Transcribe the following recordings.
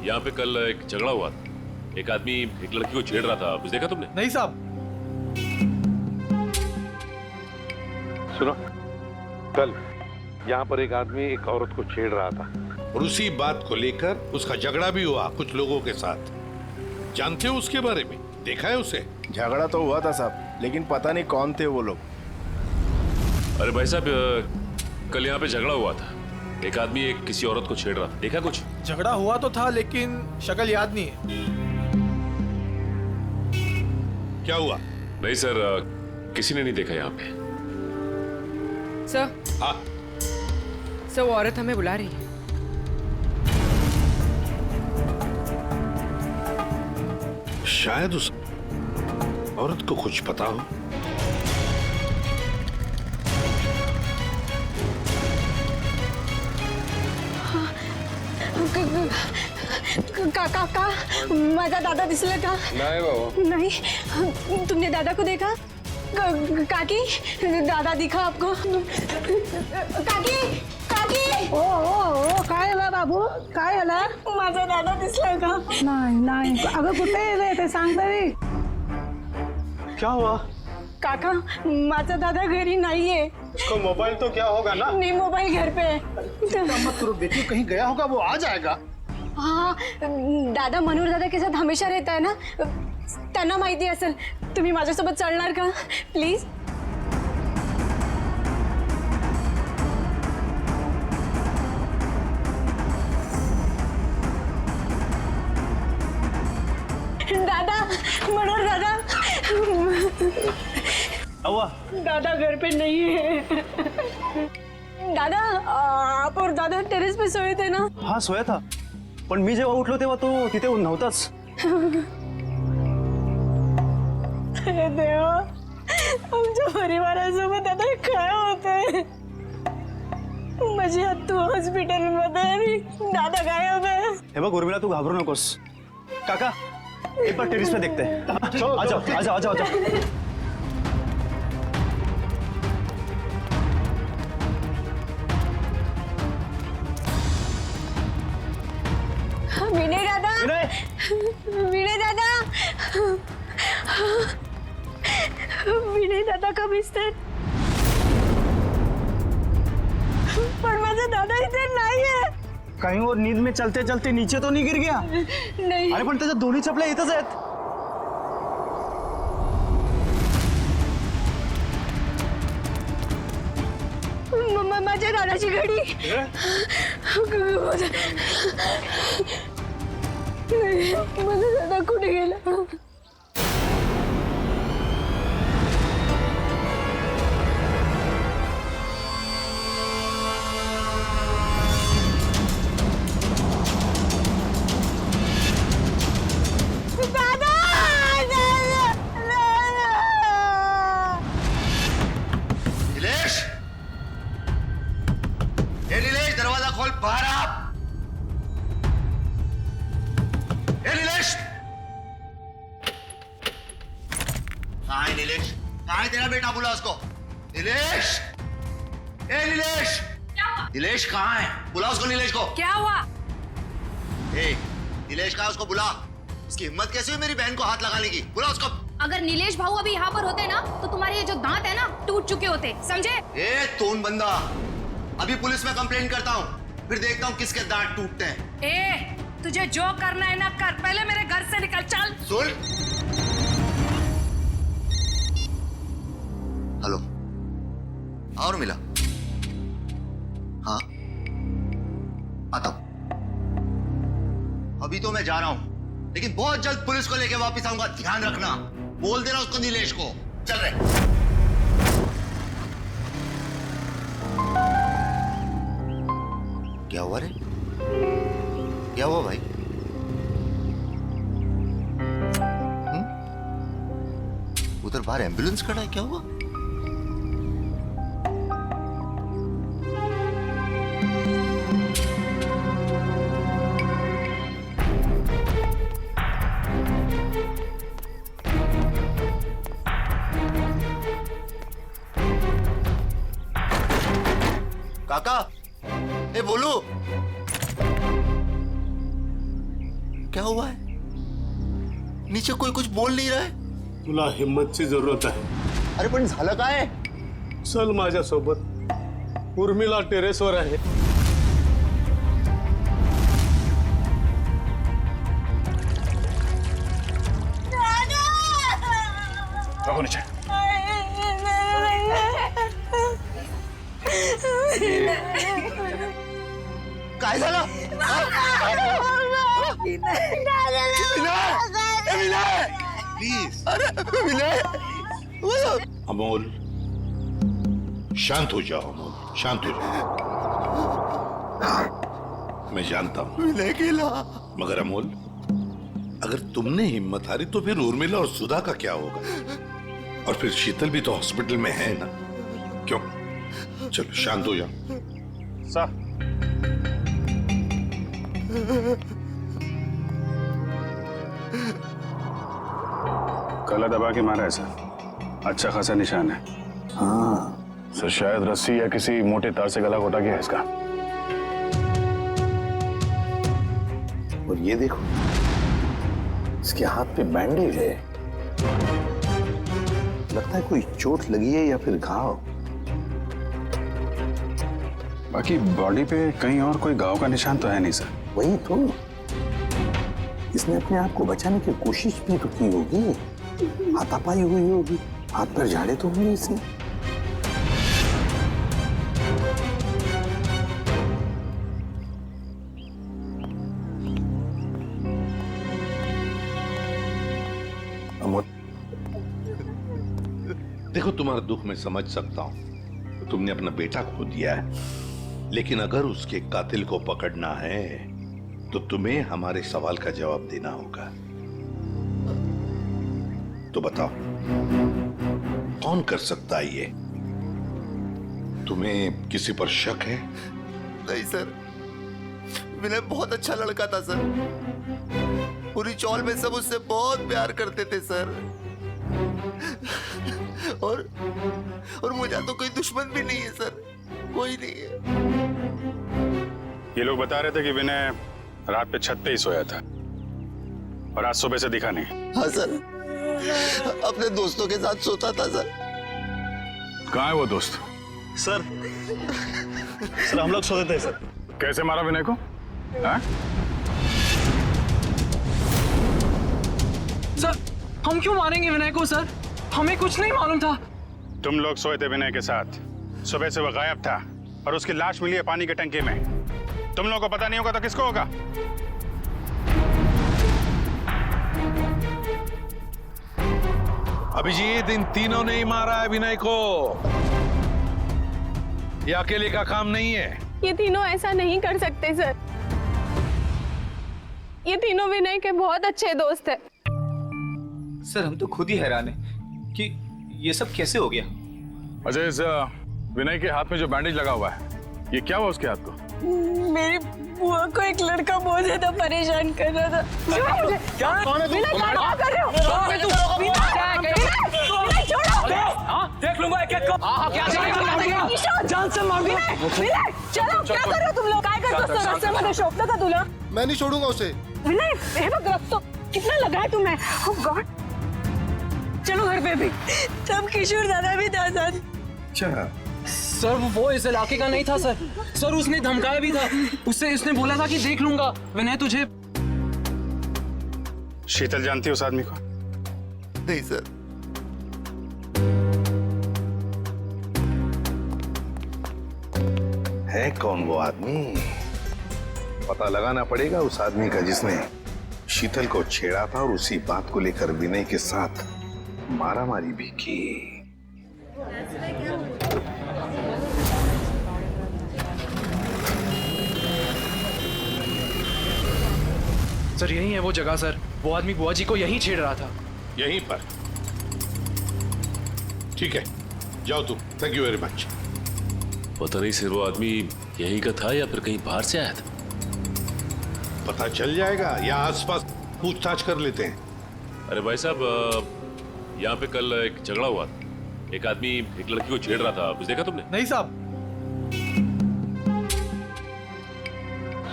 यहाँ पे कल एक झगड़ा हुआ था। एक आदमी एक लड़की को छेड़ रहा था, कुछ देखा तुमने? नहीं साहब। सुनो, कल यहाँ पर एक आदमी एक औरत को छेड़ रहा था और उसी बात को लेकर उसका झगड़ा भी हुआ कुछ लोगों के साथ। जानते हो उसके बारे में? देखा है उसे? झगड़ा तो हुआ था साहब, लेकिन पता नहीं कौन थे वो लोग। अरे भाई साहब, कल यहाँ पे झगड़ा हुआ था। एक आदमी एक किसी औरत को छेड़ रहा था, देखा कुछ? झगड़ा हुआ तो था लेकिन शक्ल याद नहीं है। क्या हुआ? नहीं सर, किसी ने नहीं देखा यहाँ पे। सर। हाँ सर, वो औरत हमें बुला रही है। शायद उस औरत को कुछ पता हो। काका, माझा दादा दिसला का? नहीं बाबा। नहीं, तुमने दादा को देखा? काकी, दादा दिखा आपको? काकी, काकी! ओ ओ ओ काय झालं बाबू? काय झालं? माझा दादा दिसला का? नाही नाही अगं कुठे रे ते सांग तरी. क्या हुआ? काका, माझा दादा घरी नाहीये। उसका मोबाइल तो क्या होगा ना? नहीं, मोबाइल घर पे है। मत करो बेटी, कहीं गया होगा, वो आ जाएगा। हाँ, दादा मनोहर दादा के साथ हमेशा रहता है ना, त्यांना माहिती असेल। तुम्ही माझ्यासोबत चलणार का प्लीज? दादा, मनोहर दादा। हुआ? दादा घर पे नहीं है। दादा, आप और दादा टेरेस पे सोए थे ना? हाँ सोया था, पण मी जेव्हा उठलो तेव्हा तो तिथे नव्हताच. अरे देवा, आमच्या परिवारासोबत आता काय होतंय? माझी आत्तू हॉस्पिटलमध्ये आणि दादा गायब आहे. हे बघ उर्मिला, तू घाबरू नकोस. काका, एक बार टेरेस पे देखते हैं. आ जाओ आ जाओ आ जाओ आ जाओ. विनय दादा, विनय दादा, विनय दादा कब दिसतात? पण माझा दादा इथे नाहीये. कहीं और नींद में चलते चलते नीचे तो नहीं गिर गया? नाही. अरे पण त्याच्या दोन्ही चपल्या इथंच आहेत. माझ्या दादाची घडी. माझा दादा कुठे गेला? नीलेश, दरवाजा खोल, बाहर आ। नीलेश, कहाँ है नीलेश? कहाँ है तेरा बेटा? बुला उसको। नीलेश, नीलेश, नीलेश कहाँ है? बुला उसको, नीलेश को। क्या हुआ? नीलेश कहाँ? उसको बुला। उसकी हिम्मत कैसे हुई मेरी बहन को हाथ लगाने की? बुला उसको। अगर नीलेश भाऊ अभी यहाँ पर होते ना तो तुम्हारे ये जो दांत है ना टूट चुके होते, समझे? तोन बंदा, अभी पुलिस में कंप्लेंट करता हूँ, फिर देखता हूँ किसके दांत टूटते हैं। तुझे जो करना है ना कर, पहले मेरे घर से निकल. चल. सुन, हेलो, और मिला? हाँ, आता हूं। अभी तो मैं जा रहा हूं, लेकिन बहुत जल्द पुलिस को लेके वापस आऊंगा, ध्यान रखना। बोल देना उसको, नीलेश को। चल रहे। क्या हुआ रे? क्या हुआ भाई? उधर बाहर एम्बुलेंस खड़ा है, क्या हुआ? काका, ए बोलू, क्या हुआ है? नीचे कोई कुछ बोल नहीं रहा है. तुला हिम्मतची जरूरत आहे. अरे पण झालं काय? चल माझ्यासोबत. उर्मिला टेरेसवर आहे. रखो नीचे। काय झालं? प्लीज. अरे विनय. अमोल, शांत हो जाओ अमोल, शांत हो जाओ. मैं जानता हूं विनय केला. मगर अमोल, अगर तुमने हिम्मत हारी तो फिर उर्मिला और सुधा का क्या होगा? और फिर शीतल भी तो हॉस्पिटल में है ना. क्यों? चलो शांत हो जाओ. सर गला दबा के मारा है सर. अच्छा खासा निशान है. हाँ सर, शायद रस्सी या किसी मोटे तार से गला घोटा गया है इसका. और ये देखो, इसके हाथ पे बैंडेज है. लगता है कोई चोट लगी है या फिर घाव. बाकी बॉडी पे कहीं और कोई घाव का निशान तो है नहीं सर. वही तो, इसने अपने आप को बचाने की कोशिश भी तो की होगी. हाथापाई हुई होगी, हाथ पर झाड़े तो होंगे इसने. अमोल, देखो तुम्हारा दुख मैं समझ सकता हूं. तुमने अपना बेटा खो दिया है, लेकिन अगर उसके कातिल को पकड़ना है तो तुम्हें हमारे सवाल का जवाब देना होगा. तो बताओ, कौन कर सकता है ये? तुम्हें किसी पर शक है? नहीं सर, विनय बहुत अच्छा लड़का था सर. पूरी चौल में सब उससे बहुत प्यार करते थे सर. और मुझे तो कोई दुश्मन भी नहीं है सर, कोई नहीं है. ये लोग बता रहे थे कि विनय रात पे छत पे ही सोया था और आज सुबह से दिखा नहीं. हाँ सर, अपने दोस्तों के साथ सोता था सर. कहाँ है वो दोस्त? सर हम लोग सो देते हैं सर. कैसे मारा विनय को? हाँ? सर, हम क्यों मारेंगे विनय को सर? हमें कुछ नहीं मालूम था. तुम लोग सोए थे विनय के साथ. सुबह से वो गायब था और उसकी लाश मिली है पानी के टंकी में. तुम लोगों को पता नहीं होगा तो किसको होगा? अभिजीत, इन तीनों ने ही मारा है विनय को. ये अकेले का काम नहीं है. ये तीनों ऐसा नहीं कर सकते सर. ये तीनों विनय के बहुत अच्छे दोस्त हैं. सर, हम तो खुद ही हैरान हैं कि ये सब कैसे हो गया. अजय, इस विनय के हाथ में जो बैंडेज लगा हुआ है, ये क्या हुआ उसके हाथ को? मेरी बुआ को एक लड़का बहुत ज्यादा परेशान कर रहा था. क्या? कौन है तू? विनय, क्या कर रहे हो? देख लूंगा एक-एक को. जान से मार दूं. विनय, चलो, क्या कर रहे हो तुम लोग? काय करतोस तो रस्त्यामध्ये शोभतं का तुला? मैं नहीं छोड़ूंगा उसे. विनय, हे बघ रक्त कितना लगा है तुम्हें. Oh God. चलो घर पे भी. तब किशोर दादा भी था साथ. अच्छा, सर, वो इस इलाके का नहीं था सर. सर, उसने धमकाया भी था. उसने बोला था कि देख लूंगा विनय तुझे. शीतल जानती है उस आदमी को? नहीं सर. है कौन वो आदमी? पता लगाना पड़ेगा उस आदमी का जिसने शीतल को छेड़ा था और उसी बात को लेकर विनय के साथ मारामारी भी की. सर, यही है वो जगह सर. वो आदमी बुआ जी को यहीं छेड़ रहा था. यहीं पर. ठीक है, जाओ तुम. Thank you very much. पता नहीं सर, वो आदमी यहीं का था या फिर कहीं बाहर से आया था. पता चल जाएगा, या आसपास पूछताछ कर लेते हैं. अरे भाई साहब, यहाँ पे कल एक झगड़ा हुआ था. एक आदमी एक लड़की को छेड़ रहा था. कुछ देखा तुमने? नहीं साहब.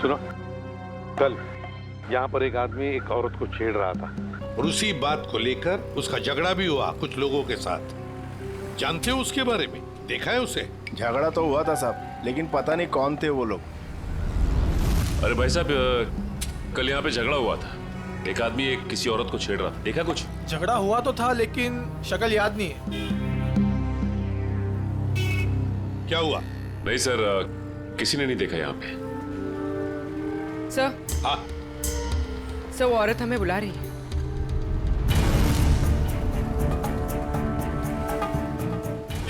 सुनो, कल यहाँ पर एक आदमी एक औरत को छेड़ रहा था और उसी बात को लेकर उसका झगड़ा भी हुआ कुछ लोगों के साथ। जानते हो उसके बारे में? देखा है उसे? झगड़ा तो हुआ था साहब, लेकिन पता नहीं कौन थे वो लोग। अरे भाई साहब, कल यहाँ पे झगड़ा हुआ था। एक आदमी एक किसी औरत को छेड़ रहा था। देखा कुछ? झगड़ा हुआ तो था, लेकिन शक्ल याद नहीं है। क्या हुआ? नहीं सर, किसी ने नहीं देखा यहाँ पे। सर, हाँ, सर वो औरत हमें बुला रही है।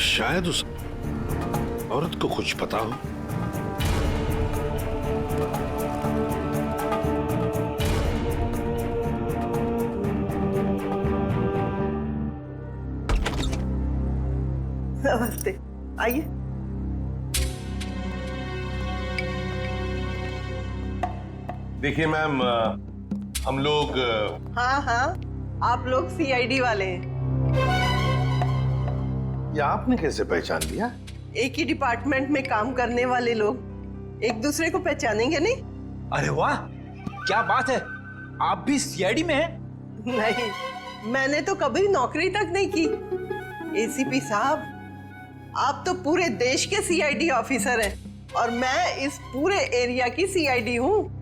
शायद उस औरत को कुछ पता हो। नमस्ते, आइए। देखिए मैम, हम लोग हाँ हाँ, आप लोग सीआईडी वाले हैं। ये आपने कैसे पहचान लिया? एक ही डिपार्टमेंट में काम करने वाले लोग एक दूसरे को पहचानेंगे नहीं? अरे वाह, क्या बात है, आप भी सीआईडी में हैं? नहीं, मैंने तो कभी नौकरी तक नहीं की। एसीपी साहब, आप तो पूरे देश के सीआईडी ऑफिसर हैं और मैं इस पूरे एरिया की सीआईडी हूँ।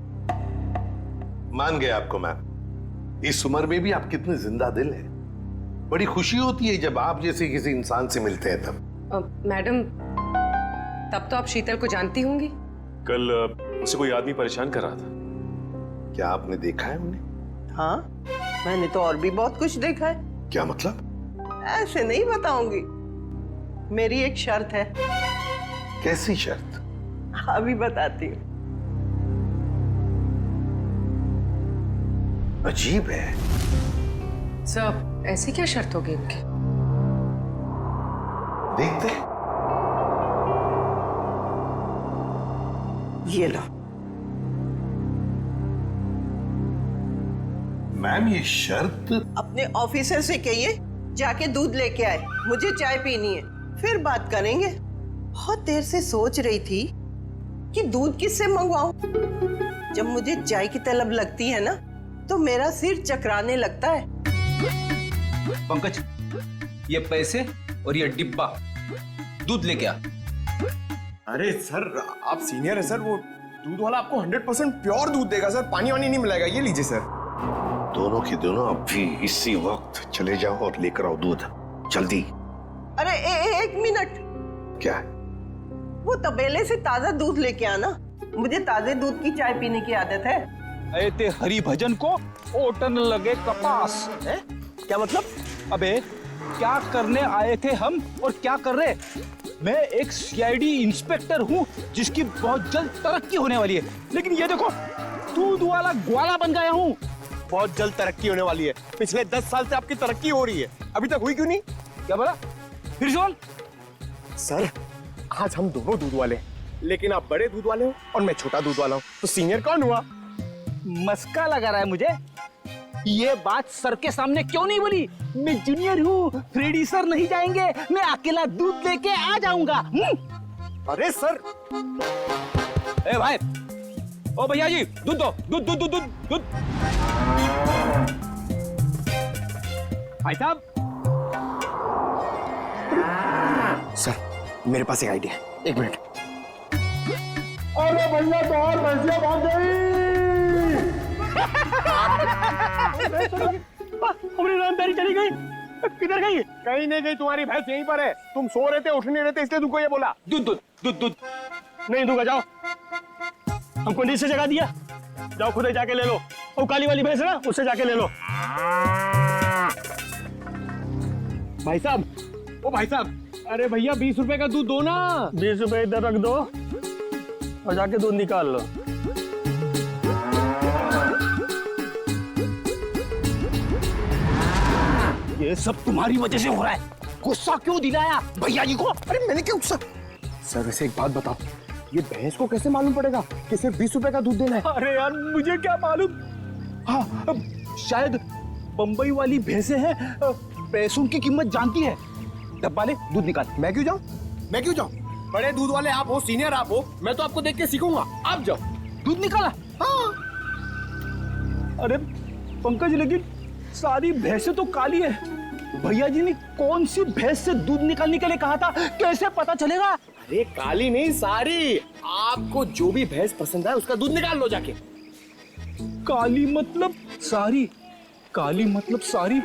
मान गए आपको मैम। इस उम्र में भी आप कितने जिंदा दिल हैं। बड़ी खुशी होती है जब आप जैसे किसी इंसान से मिलते हैं तब। मैडम, तब तो आप शीतल को जानती होंगी। कल उसे कोई आदमी परेशान कर रहा था। क्या आपने देखा है उन्हें? हाँ, मैंने तो और भी बहुत कुछ देखा है। क्या मतलब? ऐसे नहीं बताऊंगी। मेरी एक शर्त है। कैसी शर्त? अभी बताती हूँ। अजीब है। सर, ऐसी क्या शर्त होगी इनकी? देखते हैं। ये लो। मैम, ये शर्त? अपने ऑफिसर से कहिए जाके दूध लेके आए, मुझे चाय पीनी है, फिर बात करेंगे। बहुत देर से सोच रही थी कि दूध किससे मंगवाऊं। जब मुझे चाय की तलब लगती है ना, तो मेरा सिर चकराने लगता है। पंकज, ये पैसे और ये डिब्बा दूध लेके आ। अरे सर, आप सीनियर है सर, वो दूध वाला आपको 100% प्योर दूध देगा सर, पानी वानी नहीं मिलाएगा। ये लीजिए सर। दोनों के दोनों अब भी इसी वक्त चले जाओ और लेकर आओ दूध, जल्दी। अरे एक मिनट। क्या? वो तबेले से ताजा दूध लेके आना। मुझे ताजे दूध की चाय पीने की आदत है। अरे ते हरि भजन को ओटन लगे कपास है? क्या मतलब? अबे, क्या करने आए थे हम और क्या कर रहे? मैं एक सीआईडी इंस्पेक्टर हूँ जिसकी बहुत जल्द तरक्की होने वाली है, लेकिन ये देखो, दूध वाला ग्वाला बन गया हूँ। बहुत जल्द तरक्की होने वाली है। पिछले 10 साल से आपकी तरक्की हो रही है, अभी तक हुई क्यों नहीं? क्या बोला? फिर सुन। सर, आज हम दोनों दूध वाले हैं, लेकिन आप बड़े दूध वाले हो और मैं छोटा दूध वाला हूँ, तो सीनियर कौन हुआ? मस्का लगा रहा है मुझे। ये बात सर के सामने क्यों नहीं बोली? मैं जूनियर हूँ, फ्रेडी सर नहीं जाएंगे, मैं अकेला दूध लेके आ जाऊंगा। अरे सर। ए भाई, ओ भैया जी, दूध दो, दूध दूध दूध दूध दूध। भाई साहब। सर, मेरे पास एक आइडिया है, एक मिनट। अरे भैया, तो और भैंसिया भाग गई। हमारी रामदारी चली गई। किधर गई? कहीं नहीं गई, तुम्हारी भैंस यहीं पर है। तुम सो रहे थे, उठ नहीं रहे थे, इसलिए तुमको ये बोला। दूध दूध दूध दूध नहीं दूंगा, जाओ। हमको नीचे जगह दिया, जाओ खुद ही जाके ले लो। वो काली वाली भैंस है ना, उससे जाके ले लो। भाई साहब, ओ भाई साहब, अरे भैया 20 रुपए का दूध दो ना। 20 रुपए इधर रख दो और जाके दूध निकाल लो। ये सब तुम्हारी वजह से हो रहा है। गुस्सा क्यों दिलाया भैया जी को? अरे मैंने क्या गुस्सा? सर, वैसे एक बात बताओ, ये भैंस को कैसे मालूम पड़ेगा कि सिर्फ 20 रुपए का दूध देना है? अरे यार, मुझे क्या मालूम। हाँ, शायद बंबई वाली भैंसें हैं, पैसों की कीमत जानती है। डब्बा ले, दूध निकाल। मैं क्यों जाऊं? मैं क्यों जाऊं? बड़े दूध वाले आप हो, सीनियर आप हो, मैं तो आपको देख के सीखूंगा। आप जाओ। दूध निकाला। हाँ। अरे पंकज, लेकिन सारी भैंसें तो काली है। भैया जी ने कौन सी भैंस से दूध निकालने के लिए कहा था, कैसे पता चलेगा? अरे काली नहीं, सारी। आपको जो भी भैंस पसंद है उसका दूध निकाल लो जाके। काली मतलब सारी, काली मतलब सारी।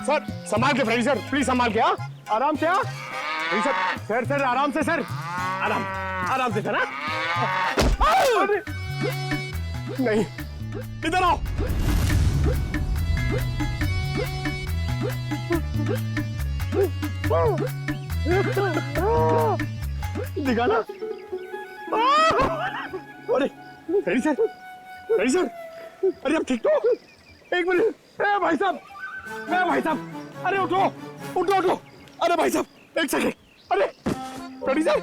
सर संभाल के फ्रेडी सर, प्लीज संभाल के। हाँ आराम से। हाँ सर सर आराम से सर, आराम से सर। अरे नहीं, इधर आओ। दिखाना। अरे फ्रेडी सर, अरे अब ठीक तो? एक मिनट। भाई साहब, अरे उठो। अरे भाई साहब, एक सेकंड। अरे फ्रेडी सर,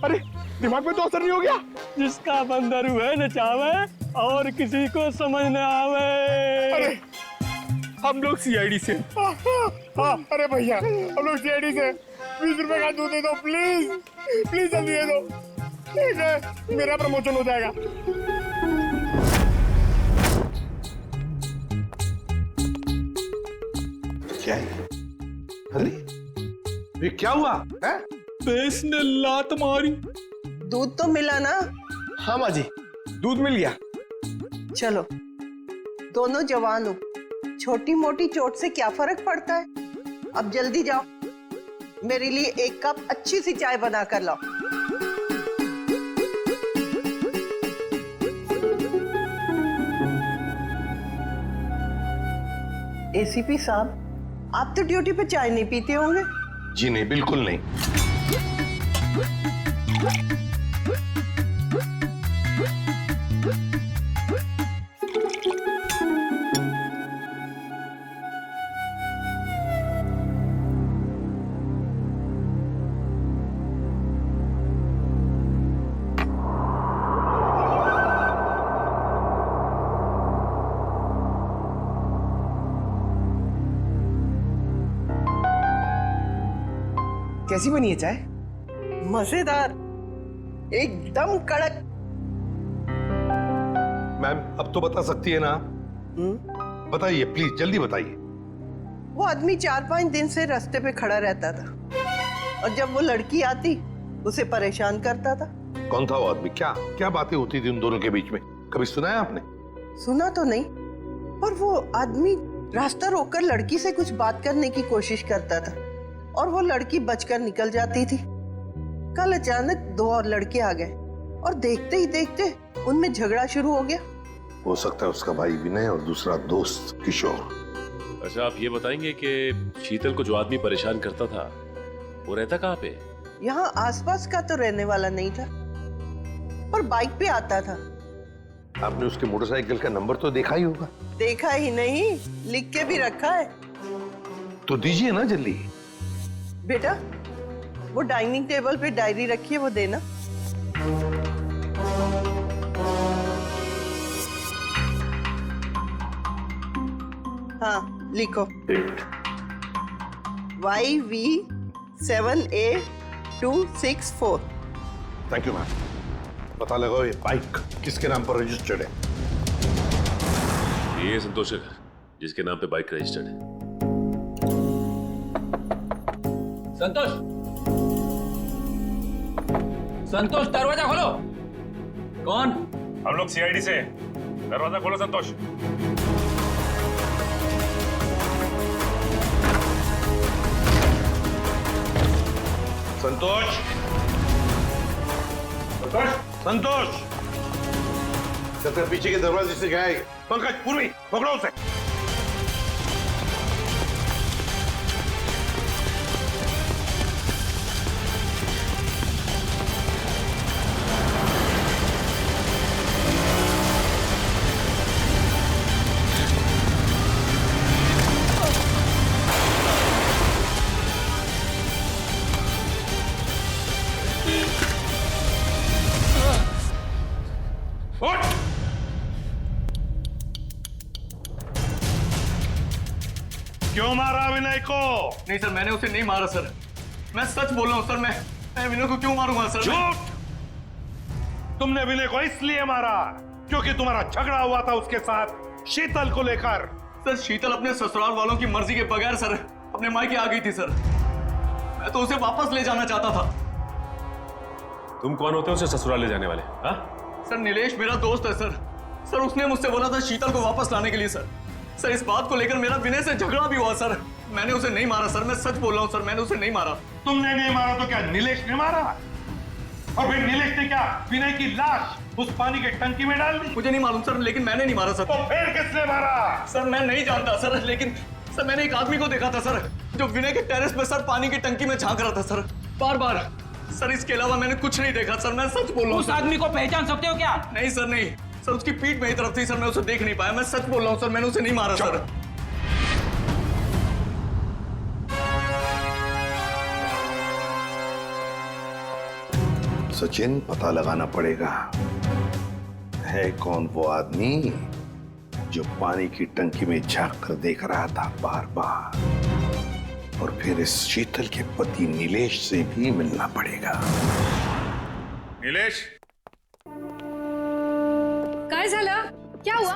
अरे दिमाग में तो असर नहीं हो गया? जिसका बंदर हुए न चावे और किसी को समझ न आवे। अरे हम लोग सीआईडी से। हाँ अरे भैया, हम लोग सीआईडी से। 20 रुपए का दूध दे दो प्लीज जल्दी दे दो। ठीक है, मेरा प्रमोशन हो जाएगा। क्या है? अरे ये क्या हुआ है? भैंस ने लात मारी। दूध तो मिला ना? हाँ माँ जी, दूध मिल गया। चलो, दोनों जवान हो, छोटी मोटी चोट से क्या फर्क पड़ता है? अब जल्दी जाओ, मेरे लिए 1 कप अच्छी सी चाय बना कर लाओ। एसीपी साहब, आप तो ड्यूटी पे चाय नहीं पीते होंगे? जी नहीं, बिल्कुल नहीं। कैसी बनी है चाय? मजेदार, एकदम कड़क। मैम अब तो बता सकती है ना? बताइए प्लीज, जल्दी बताइए। वो आदमी 4-5 दिन से रास्ते पे खड़ा रहता था, और जब वो लड़की आती उसे परेशान करता था। कौन था वो आदमी? क्या बातें होती थी उन दोनों के बीच में? कभी सुना है आपने? सुना तो नहीं, पर वो आदमी रास्ता रोककर लड़की से कुछ बात करने की कोशिश करता था, और वो लड़की बचकर निकल जाती थी। कल अचानक 2 और लड़के आ गए, और देखते ही देखते उनमें झगड़ा शुरू हो गया। हो सकता है उसका भाई विनय और दूसरा दोस्त किशोर। अच्छा, आप ये बताएंगे कि शीतल को जो आदमी परेशान करता था वो रहता कहाँ पे? यहाँ आसपास का तो रहने वाला नहीं था, पर बाइक पे आता था। आपने उसके मोटरसाइकिल का नंबर तो देखा ही होगा। देखा ही नहीं, लिख के भी रखा है। तो दीजिए ना जल्दी। बेटा, वो डाइनिंग टेबल पे डायरी रखी है, वो देना। हाँ लिखो। YV7A264। Thank you ma'am. पता लगाओ ये बाइक किसके नाम पर रजिस्टर्ड है। ये संतोष का घर, जिसके नाम पे बाइक रजिस्टर्ड है। संतोष, दरवाजा खोलो। कौन? हम लोग सीआईडी से। दरवाजा खोलो संतोष। संतोष, संतोष, सबसे पीछे के दरवाजे से गया है। पंकज, पूर्वी, पकड़ो उसे। क्यों मारा विनय को? नहीं सर, मैंने उसे नहीं मारा सर। मैं सच बोल रहा हूँ सर। मैं विनय को क्यों मारूंगा सर? झूठ! तुमने विनय को इसलिए मारा क्योंकि तुम्हारा झगड़ा हुआ था उसके साथ शीतल को लेकर। सर शीतल अपने ससुराल वालों की मर्जी के बगैर सर अपने मायके आ गई थी सर। मैं तो उसे वापस ले जाना चाहता था। तुम कौन होते हो उसे ससुराल ले जाने वाले? हाँ? सर नीलेश मेरा दोस्त है सर। सर उसने मुझसे बोला था शीतल को वापस लाने के लिए सर। सर इस बात को लेकर मेरा विनय से झगड़ा भी हुआ सर। मैंने उसे नहीं मारा सर, मैं सच बोल रहा हूँ सर, मैंने उसे नहीं मारा। तुमने नहीं मारा तो क्या नीलेश ने मारा? और फिर नीलेश ने क्या विनय की लाश उस पानी के टंकी में डाल दी? मुझे नहीं मालूम सर, लेकिन मैंने नहीं मारा सर। तो फिर किसने मारा? सर मैं नहीं जानता सर, लेकिन सर मैंने एक आदमी को देखा था सर, जो विनय के टेरेस पे सर पानी की टंकी में झांक रहा था सर, बार बार। सर इसके अलावा मैंने कुछ नहीं देखा सर, मैं सच बोल रहा हूँ। उस आदमी को पहचान सकते हो क्या? नहीं सर नहीं सर, उसकी पीठ मेरी तरफ थी सर, मैं उसे देख नहीं पाया। मैं सच बोल रहा हूँ सर, मैंने उसे नहीं मारा सर। सचिन, पता लगाना पड़ेगा है कौन वो आदमी जो पानी की टंकी में झांक कर देख रहा था बार बार। और फिर इस शीतल के पति नीलेश से भी मिलना पड़ेगा। नीलेश, काय झालं? क्या हुआ?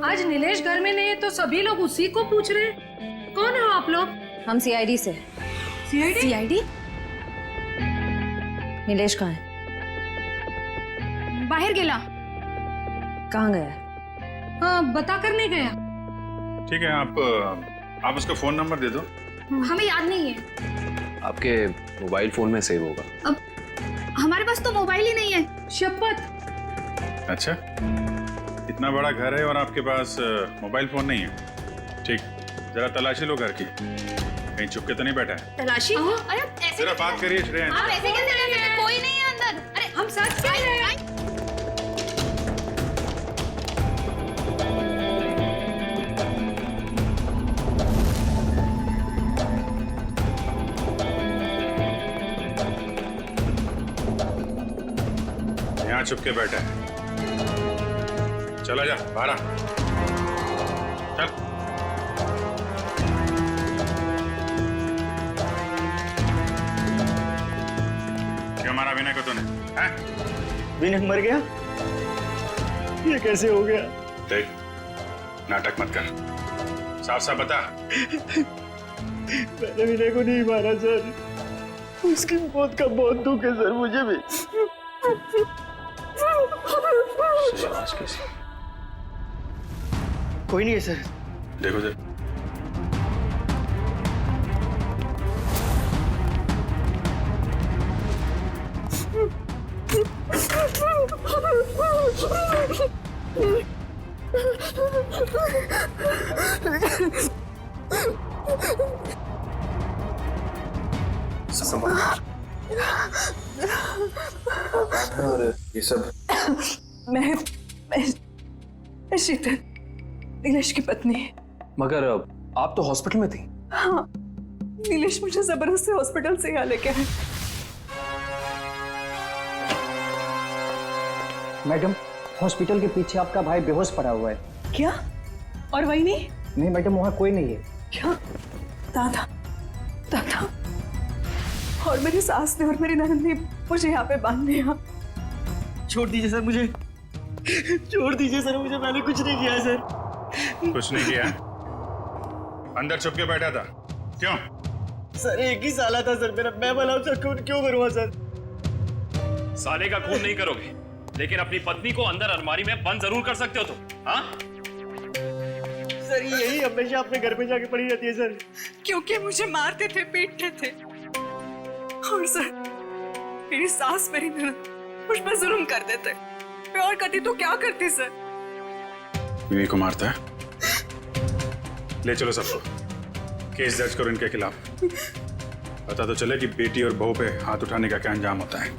आज नीलेश घर में नहीं है तो सभी लोग उसी को पूछ रहे हैं। कौन हो आप लोग? हम सीआईडी से। सीआईडी? नीलेश कहाँ है? बाहर गेला। कहाँ गया? हाँ, बता कर नहीं गया। ठीक है, आप उसका फोन नंबर दे दो। हमें याद नहीं है। आपके मोबाइल फोन में सेव होगा। अब हमारे पास तो मोबाइल ही नहीं है। शपथ। अच्छा, इतना बड़ा घर है और आपके पास मोबाइल फोन नहीं है? ठीक, जरा तलाशी लो घर की, कहीं चुप के तो नहीं बैठा है। तलाशी? अरे ऐसे जरा बात करिए श्रेया। आप ऐसे कैसे रह सकते हैं? कोई नहीं है अंदर। अरे हम सच कह रहे हैं। यहाँ चुप के बैठा है। चला जा बाहर आ। चल। क्यों मारा विनय को तूने? विनय मर गया? ये कैसे हो गया? देख, नाटक मत कर, साफ साफ बता। मैंने विनय को नहीं मारा सर, उसकी मौत का बहुत दुख है सर मुझे भी। कोई नहीं है सर। देखो सर, और ये सब मैं शीतल, नीलेश की पत्नी। मगर आप तो हॉस्पिटल में थी। हाँ, नीलेश मुझे जबरदस्ती हॉस्पिटल से यहाँ लेके आए। मैडम, हॉस्पिटल के पीछे आपका भाई बेहोश पड़ा हुआ है। क्या? और वही नहीं? नहीं मैडम, वहाँ कोई नहीं है। क्या? दादा, दादा और मेरी सास ने और मेरी ननद ने मुझे यहाँ पे बांध दिया। छोड़ दीजिए सर मुझे, छोड़ दीजिए सर मुझे, मैंने कुछ नहीं किया सर। कुछ नहीं किया? अंदर छुप के बैठा था, क्यों? सर एक ही साला था सर मेरा, मैं भला उसका खून क्यों करूँगा सर? साले का खून नहीं करोगे, लेकिन अपनी पत्नी को अंदर अलमारी में बंद जरूर कर सकते हो तुम। हाँ? सर यही हमेशा अपने घर में जाके पड़ी रहती है सर। क्योंकि मुझे मारते थे, पीटते थे। और सर मेरी सास, मेरी ननद मुझ पर जुल्म कर देते। मैं और करती तो क्या करती सर? विनय को मारता है? ले चलो सबको, केस दर्ज करो इनके खिलाफ। पता तो चले कि बेटी और बहू पे हाथ उठाने का क्या अंजाम होता है।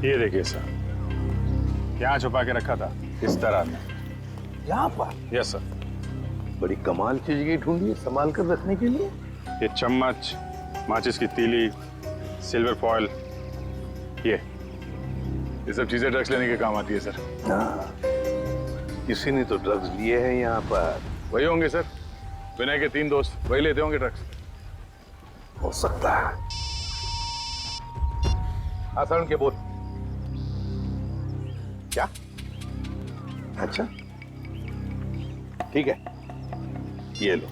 ये देखिए सर, यहाँ छुपा के रखा था इस तरह में। यहाँ पर? Yes sir. बड़ी कमाल चीज की ढूंढी है संभाल कर रखने के लिए। ये चम्मच, माचिस की तीली, सिल्वर फॉयल, ये सब चीजें ड्रग्स लेने के काम आती है सर। हाँ, किसी ने तो ड्रग्स लिए हैं यहाँ पर। वही होंगे सर, विनय के 3 दोस्त, वही लेते होंगे ड्रग्स। हो सकता है। आसान के बोल। क्या? अच्छा, ठीक है, ये लो।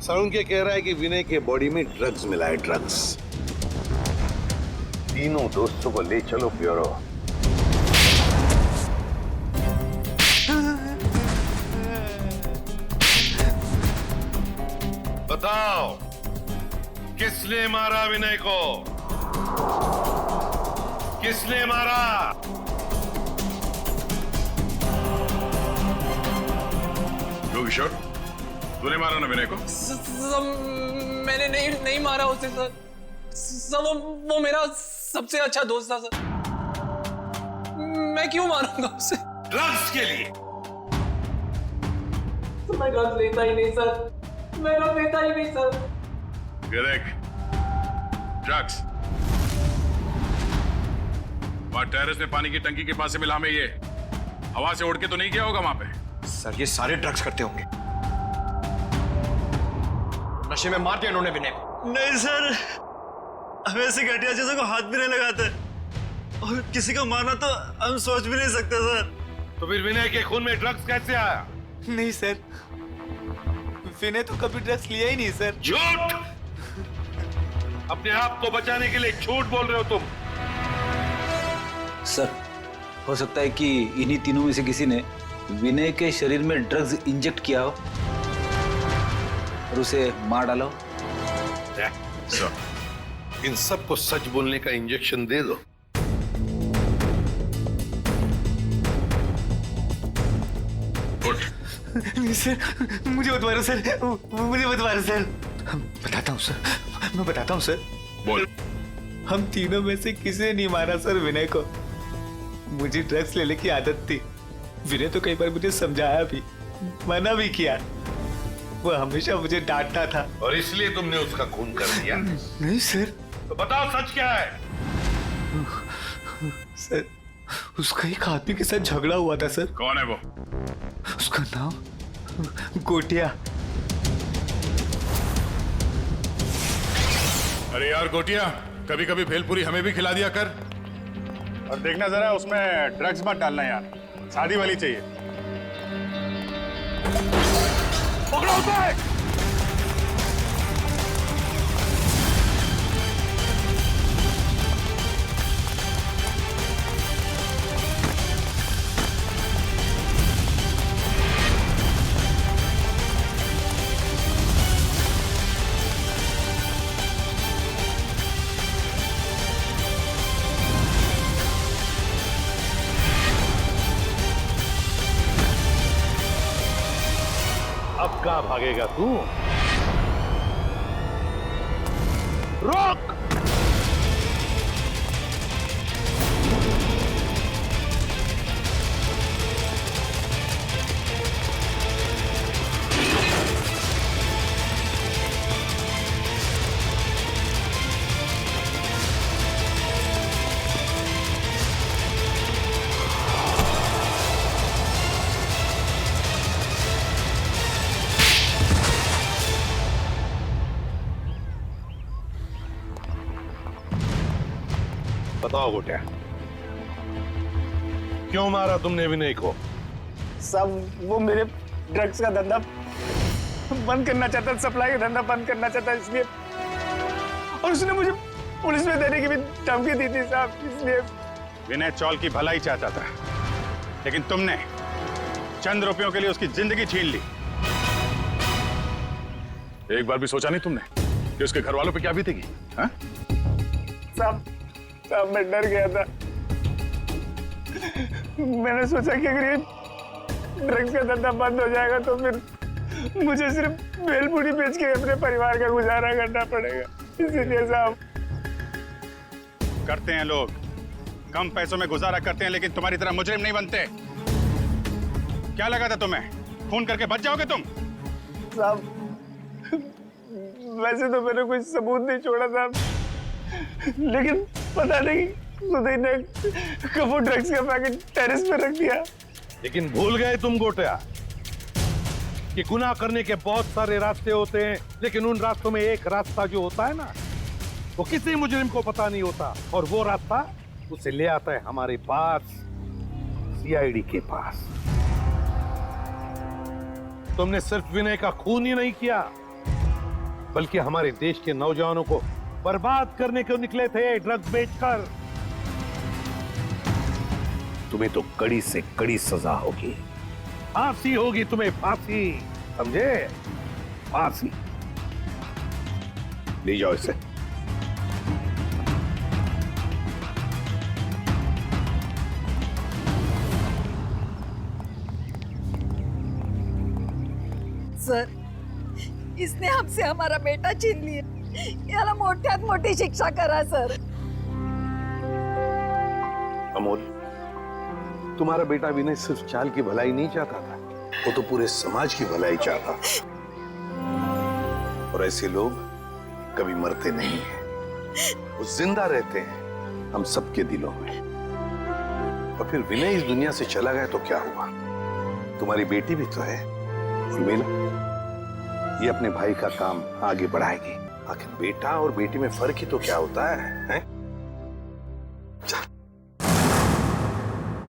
सरुण के कह रहा है कि विनय के बॉडी में ड्रग्स मिला है, ड्रग्स। तीनों दोस्तों को ले चलो ब्यूरो। बताओ, किसने मारा विनय को? किसने मारा? किशोर, तूने मारा ना विनय को? मैंने नहीं मारा उसे सर। वो मेरा सबसे अच्छा दोस्त था सर। मैं क्यों मारूंगा उसे? ड्रग्स के लिए? मैं ड्रग्स लेता ही नहीं सर। मैं ड्रग्स लेता ही नहीं सर। देख, ड्रग्स वहां टेरेस में पानी की टंकी के पास से मिला में, ये हवा से उड़ के तो नहीं गया होगा वहां पे? सर ये सारे ड्रग्स करते होंगे। नशे में मार दिया इन्होंने विनय को। नहीं सर, हम ऐसी घटिया चीजों को हाथ भी नहीं लगाते, और किसी को मारना तो हम सोच भी नहीं सकते सर। तो फिर विनय के खून में ड्रग्स कैसे आया? नहीं सर, विनय तो कभी ड्रग्स लिया ही नहीं सर। झूठ! अपने आप को बचाने के लिए झूठ बोल रहे हो तुम। सर, हो सकता है कि इन्हीं तीनों में से किसी ने विनय के शरीर में ड्रग्स इंजेक्ट किया हो और उसे मार डाला हो। इन सबको सच बोलने का इंजेक्शन दे दो। नहीं सर, मुझे मत मारो सर, मुझे मत मारो सर। बताता हूँ सर, मैं बताता हूँ सर। बोल। हम तीनों में से किसी ने नहीं मारा सर विनय को। मुझे ड्रग्स लेने की आदत थी। विनय तो कई बार मुझे समझाया भी, मना भी किया। वो हमेशा मुझे डांटता था। और इसलिए तुमने उसका खून कर दिया? नहीं सर। तो बताओ सच क्या है? सर, उसका एक आदमी के साथ झगड़ा हुआ था सर। कौन है वो? उसका नाम गोटिया। अरे यार गोटिया, कभी कभी भेलपुरी हमें भी खिला दिया कर। और देखना जरा उसमें ड्रग्स मत डालना यार, शादी वाली चाहिए। पकड़ो उसे! अब कहाँ भागेगा तू? रोक! बताओ गोटिया, क्यों मारा तुमने विनय को? सब वो मेरे ड्रग्स का धंधा बंद करना चाहता, सप्लाई का धंधा बंद करना चाहता, इसलिए। और उसने मुझे पुलिस में देने की भी धमकी दी थी साहब, इसलिए। विनय चौल की भलाई चाहता था, लेकिन तुमने चंद रुपयों के लिए उसकी जिंदगी छीन ली। एक बार भी सोचा नहीं तुमने कि उसके घर वालों पे क्या बीतेगी? हाँ? साहब मैं डर गया था। मैंने सोचा कि अगर ये ड्रग्स का धंधा बंद हो जाएगा तो फिर मुझे सिर्फ भेलपुरी बेच के अपने परिवार का गुजारा करना पड़ेगा, इसीलिए साहब। करते हैं लोग, कम पैसों में गुजारा करते हैं लेकिन तुम्हारी तरह मुजरिम नहीं बनते। क्या लगा था तुम्हें, खून करके बच जाओगे तुम? साहब, वैसे तो मैंने कोई सबूत नहीं छोड़ा था, लेकिन पता नहीं सुधीर ने कब वो ड्रग्स का पैकेट टेरेस पे रख दिया। लेकिन भूल गए तुम गोटिया कि गुनाह करने के बहुत सारे रास्ते होते हैं, लेकिन उन रास्तों में एक रास्ता जो होता है ना, वो किसी मुजरिम को पता नहीं होता, और वो रास्ता उसे ले आता है हमारे पास, सीआईडी के पास। तुमने सिर्फ विनय का खून ही नहीं किया, बल्कि हमारे देश के नौजवानों को बर्बाद करने को निकले थे ड्रग्स बेचकर। तुम्हें तो कड़ी से कड़ी सजा होगी, फांसी होगी तुम्हें, फांसी, समझे? फांसी। ले जाओ इसे। सर, इसने हमसे हमारा बेटा छीन लिया, याला मोठ्यात मोठी शिक्षा करा सर। अमोल, तुम्हारा बेटा विनय सिर्फ चाल की भलाई नहीं चाहता था, वो तो पूरे समाज की भलाई चाहता था। और ऐसे लोग कभी मरते नहीं हैं, वो जिंदा रहते हैं हम सबके दिलों में। और फिर विनय इस दुनिया से चला गया तो क्या हुआ? तुम्हारी बेटी भी तो है, उर्मिला, ये अपने भाई का काम आगे बढ़ाएगी। आखिर बेटा और बेटी में फर्क ही तो क्या होता है?